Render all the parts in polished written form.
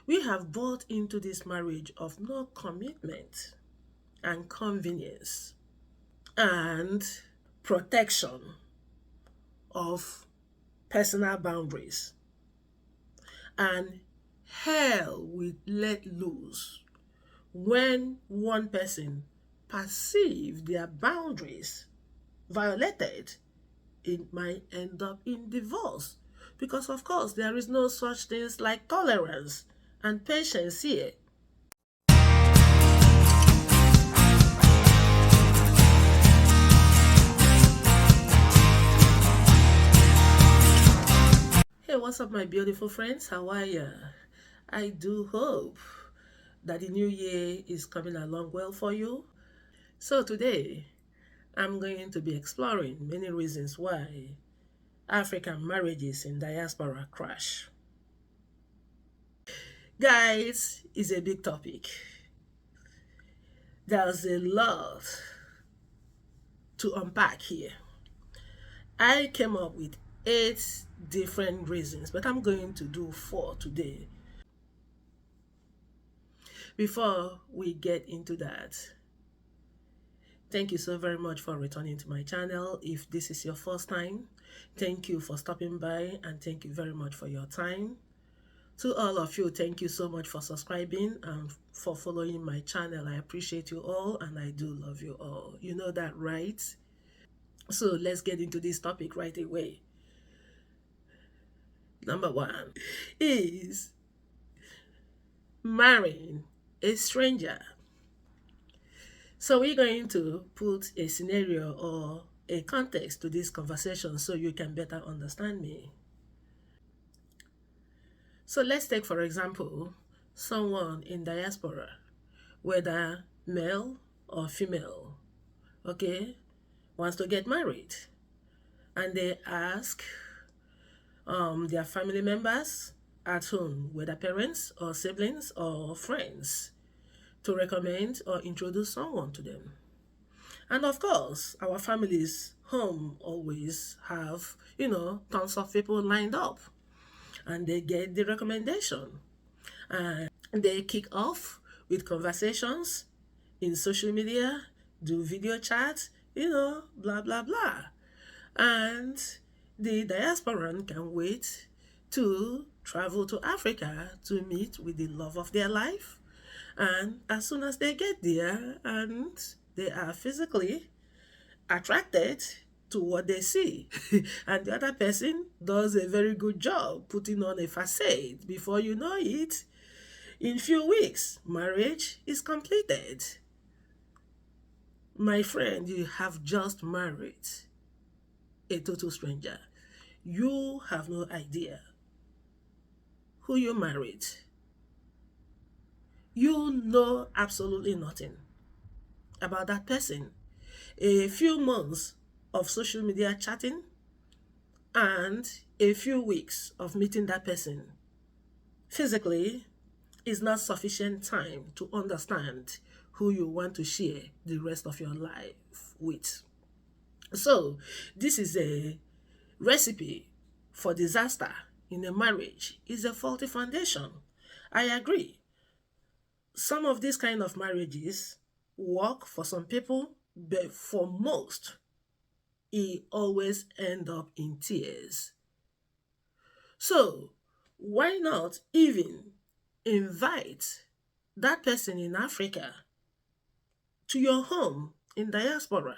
We have bought into this marriage of no commitment and convenience and protection of personal boundaries. And hell will let loose when one person perceives their boundaries violated. It might end up in divorce, because of course there is no such things like tolerance and patience here. Hey, what's up my beautiful friends? How are you? I do hope that the new year is coming along well for you. So today I'm going to be exploring many reasons why African marriages in diaspora crash. Guys, it's a big topic. There's a lot to unpack here. I came up with 8 different reasons, but I'm going to do 4 today. Before we get into that, thank you so very much for returning to my channel. If this is your first time, thank you for stopping by and thank you very much for your time. To all of you, thank you so much for subscribing and for following my channel. I appreciate you all and I do love you all. You know that, right? So let's get into this topic right away. Number 1 is marrying a stranger. So we're going to put a scenario or a context to this conversation so you can better understand me. So let's take, for example, someone in diaspora, whether male or female, okay, wants to get married. And they ask their family members at home, whether parents or siblings or friends, to recommend or introduce someone to them. And of course, our families home always have, tons of people lined up. And they get the recommendation. And they kick off with conversations in social media, do video chats, blah, blah, blah. And the diasporan can wait to travel to Africa to meet with the love of their life. And as soon as they get there and they are physically attracted to what they see, and the other person does a very good job putting on a facade, before you know it, in few weeks, marriage is completed. My friend, you have just married a total stranger. You have no idea who you married. You know absolutely nothing about that person. A few months of social media chatting and a few weeks of meeting that person physically is not sufficient time to understand who you want to share the rest of your life with. So this is a recipe for disaster in a marriage. Is a faulty foundation. I agree. Some of these kind of marriages work for some people, but for most, it always end up in tears. So why not even invite that person in Africa to your home in diaspora?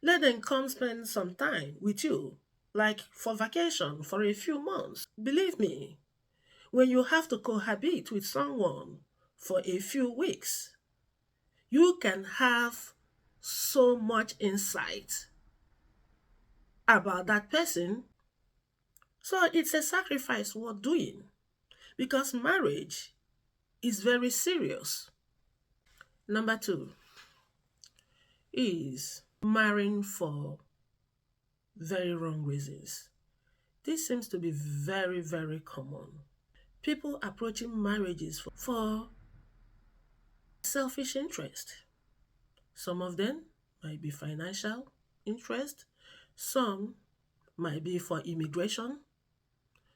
Let them come spend some time with you, like for vacation for a few months. Believe me, when you have to cohabit with someone for a few weeks, you can have so much insight about that person. So it's a sacrifice worth doing, because marriage is very serious. Number 2 is marrying for very wrong reasons. This seems to be very, very common. People approaching marriages for selfish interest. Some of them might be financial interest. Some might be for immigration.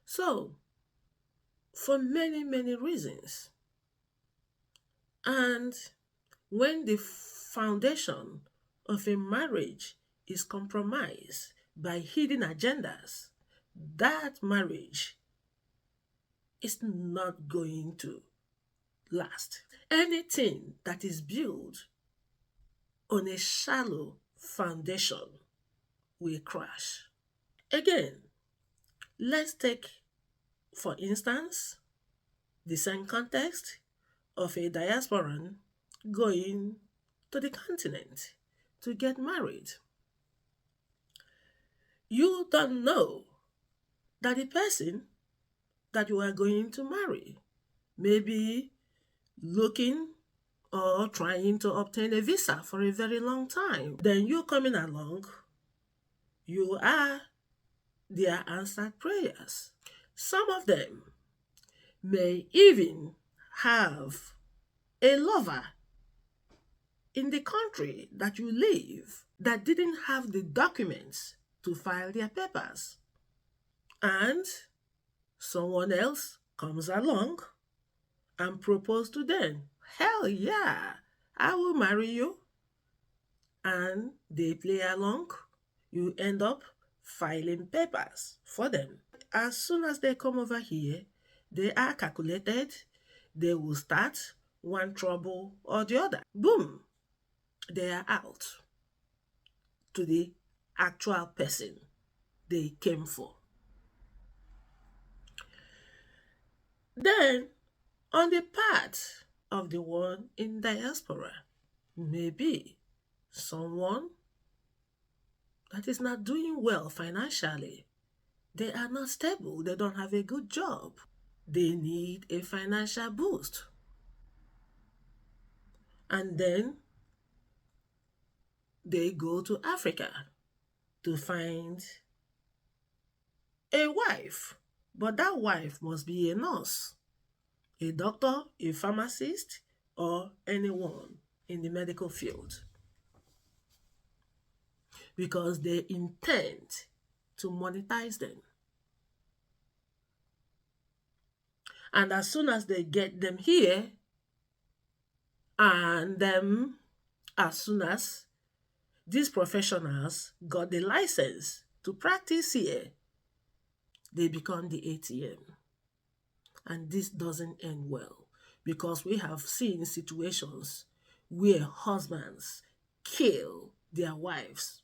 So for many, many reasons. And when the foundation of a marriage is compromised by hidden agendas, that marriage is not going to last. Anything that is built on a shallow foundation will crash. Again, let's take, for instance, the same context of a diasporan going to the continent to get married. You don't know that the person that you are going to marry may be looking or trying to obtain a visa for a very long time. Then you coming along, you are their answered prayers. Some of them may even have a lover in the country that you live that didn't have the documents to file their papers. And someone else comes along and proposes to them, hell yeah, I will marry you. And they play along. You end up filing papers for them. As soon as they come over here, they are calculated. They will start one trouble or the other. Boom, they are out to the actual person they came for. Then, on the part of the one in diaspora, maybe someone that is not doing well financially. They are not stable. They don't have a good job. They need a financial boost. And then they go to Africa to find a wife. But that wife must be a nurse, a doctor, a pharmacist, or anyone in the medical field. Because they intend to monetize them. And as soon as they get them here, and as soon as these professionals got the license to practice here, they become the ATM. And this doesn't end well, because we have seen situations where husbands kill their wives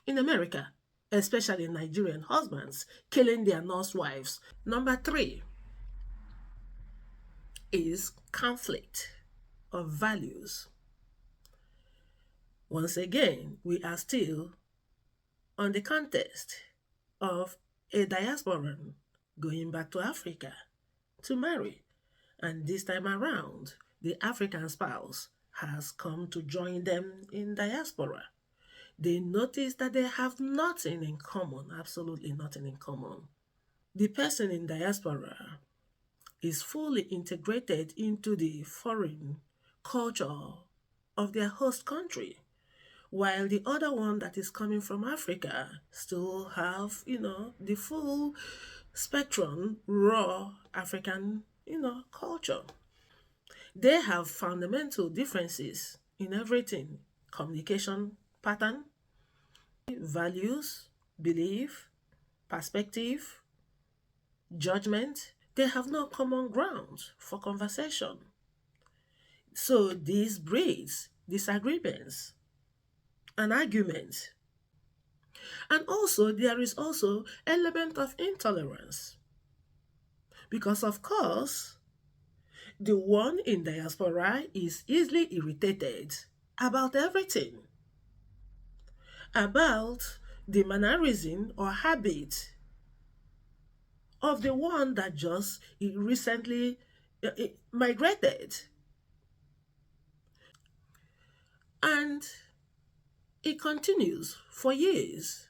in America, especially Nigerian husbands killing their nurse wives. Number 3 is conflict of values. Once again, we are still on the context of a diasporan going back to Africa to marry. And this time around, the African spouse has come to join them in diaspora. They notice that they have nothing in common, absolutely nothing in common. The person in diaspora is fully integrated into the foreign culture of their host country, while the other one that is coming from Africa still have, the full spectrum, raw African, culture. They have fundamental differences in everything: communication pattern, values, belief, perspective, judgment. They have no common ground for conversation. So this breeds disagreements and arguments. And also, there is also element of intolerance. Because, of course, the one in diaspora is easily irritated about everything, about the mannerism or habit of the one that just recently migrated. And it continues for years.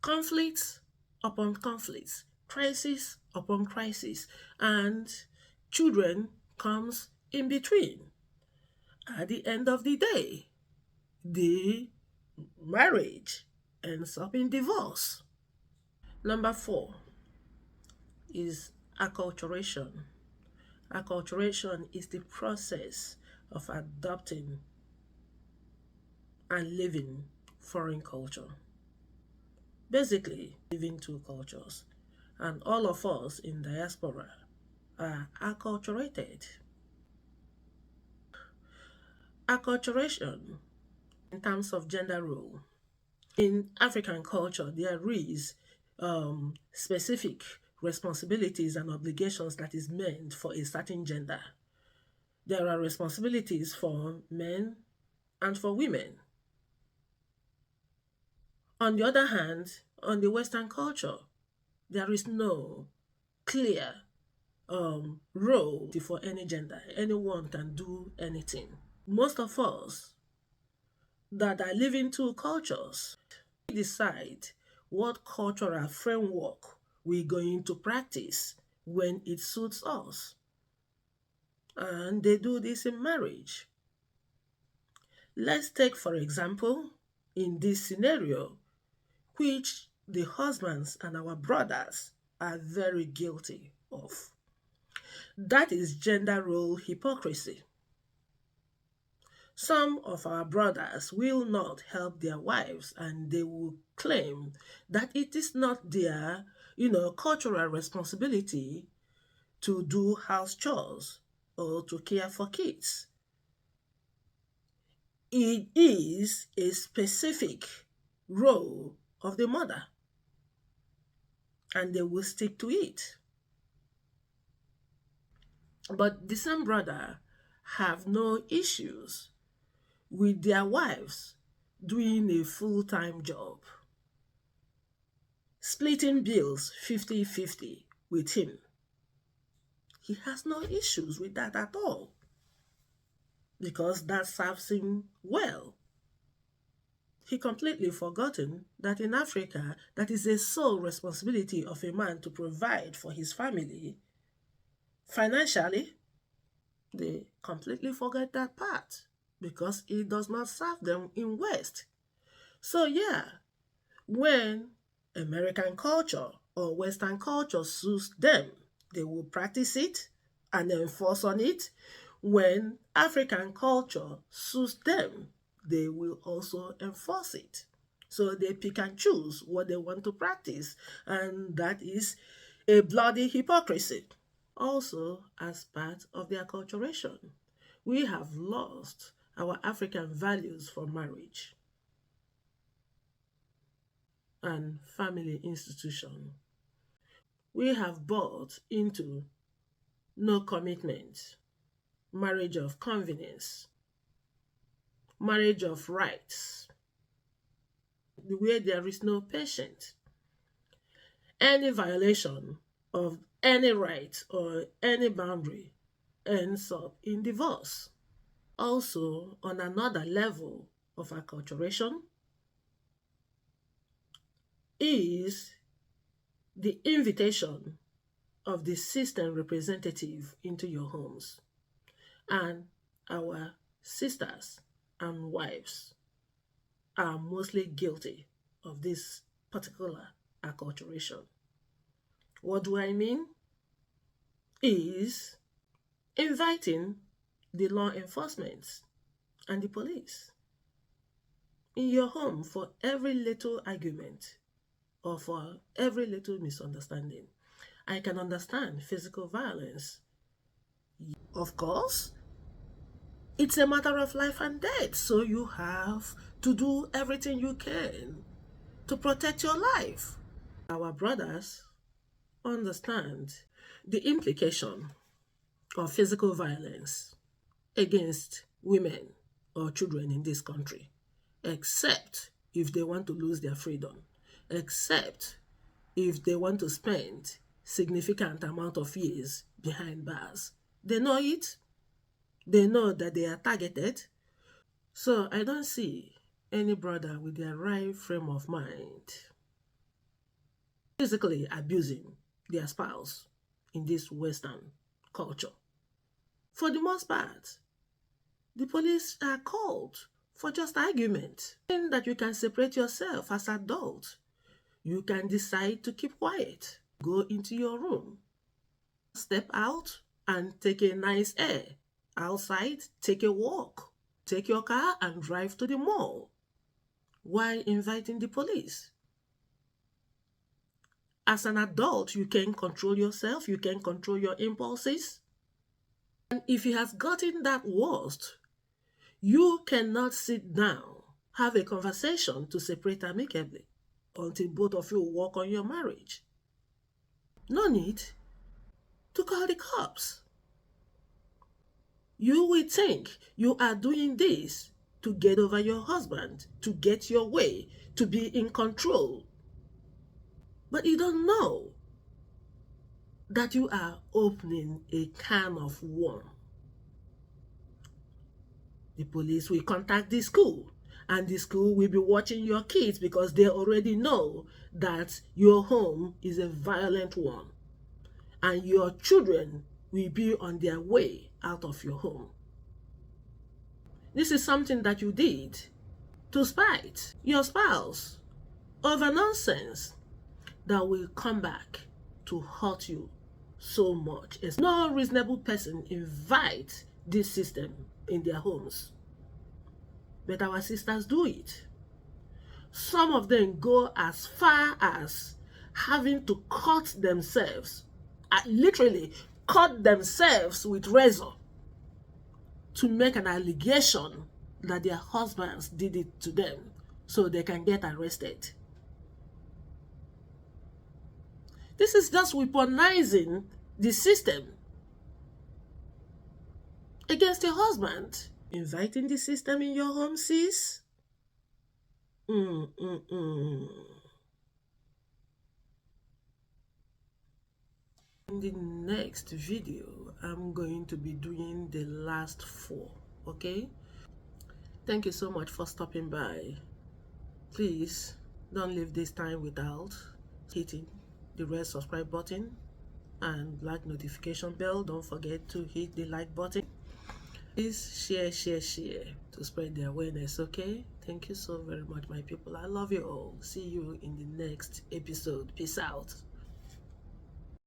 Conflicts upon conflicts, crisis upon crisis, and children comes in between. At the end of the day, the marriage ends up in divorce. Number 4, is acculturation. Acculturation is the process of adopting and living foreign culture. Basically, living two cultures. And all of us in diaspora are acculturated. Acculturation in terms of gender role. In African culture, there is specific responsibilities and obligations that is meant for a certain gender. There are responsibilities for men and for women. On the other hand, on the Western culture, there is no clear role for any gender. Anyone can do anything. Most of us that are living two cultures, we decide what cultural framework we're going to practice when it suits us. And they do this in marriage. Let's take, for example, in this scenario, which the husbands and our brothers are very guilty of. That is gender role hypocrisy. Some of our brothers will not help their wives, and they will claim that it is not their, cultural responsibility to do house chores or to care for kids. It is a specific role of the mother, and they will stick to it. But the same brother have no issues with their wives doing a full-time job, splitting bills 50-50 with him. He has no issues with that at all, because that serves him well. He completely forgotten that in Africa, that is a sole responsibility of a man to provide for his family financially. They completely forget that part because it does not serve them in West. So yeah, when American culture or Western culture suits them, they will practice it and enforce on it. When African culture suits them, they will also enforce it. So they pick and choose what they want to practice, and that is a bloody hypocrisy. Also, as part of their acculturation, we have lost our African values for marriage and family institution. We have bought into no commitment, marriage of convenience, marriage of rights, where there is no patience. Any violation of any right or any boundary ends up in divorce. Also, on another level of acculturation is the invitation of the system representative into your homes. And our sisters and wives are mostly guilty of this particular acculturation. What do I mean? Is inviting the law enforcement and the police in your home for every little argument or for every little misunderstanding. I can understand physical violence. Of course, it's a matter of life and death, so you have to do everything you can to protect your life. Our brothers understand the implication of physical violence against women or children in this country, except if they want to lose their freedom, except if they want to spend significant amount of years behind bars. They know it. They know that they are targeted. So I don't see any brother with their right frame of mind physically abusing their spouse in this Western culture. For the most part, the police are called for just argument. And that you can separate yourself as adults. You can decide to keep quiet. Go into your room. Step out and take a nice air. Outside, take a walk. Take your car and drive to the mall. Why inviting the police? As an adult, you can control yourself. You can control your impulses. And if it has gotten that worst, you cannot sit down, have a conversation to separate amicably until both of you work on your marriage. No need to call the cops. You will think you are doing this to get over your husband, to get your way, to be in control. But you don't know that you are opening a can of worms. The police will contact the school, and the school will be watching your kids because they already know that your home is a violent one, and your children will be on their way out of your home. This is something that you did to spite your spouse over nonsense that will come back to hurt you so much. No reasonable person invites this system in their homes. But our sisters do it. Some of them go as far as having to cut themselves, literally cut themselves with razor to make an allegation that their husbands did it to them so they can get arrested. This is just weaponizing the system against your husband. Inviting the system in your home, sis? In the next video, I'm going to be doing the last 4, okay? Thank you so much for stopping by. Please don't leave this time without hitting the red subscribe button and black notification bell. Don't forget to hit the like button. Please share to spread the awareness, okay? Thank you so very much, my people. I love you all. See you in the next episode. Peace out.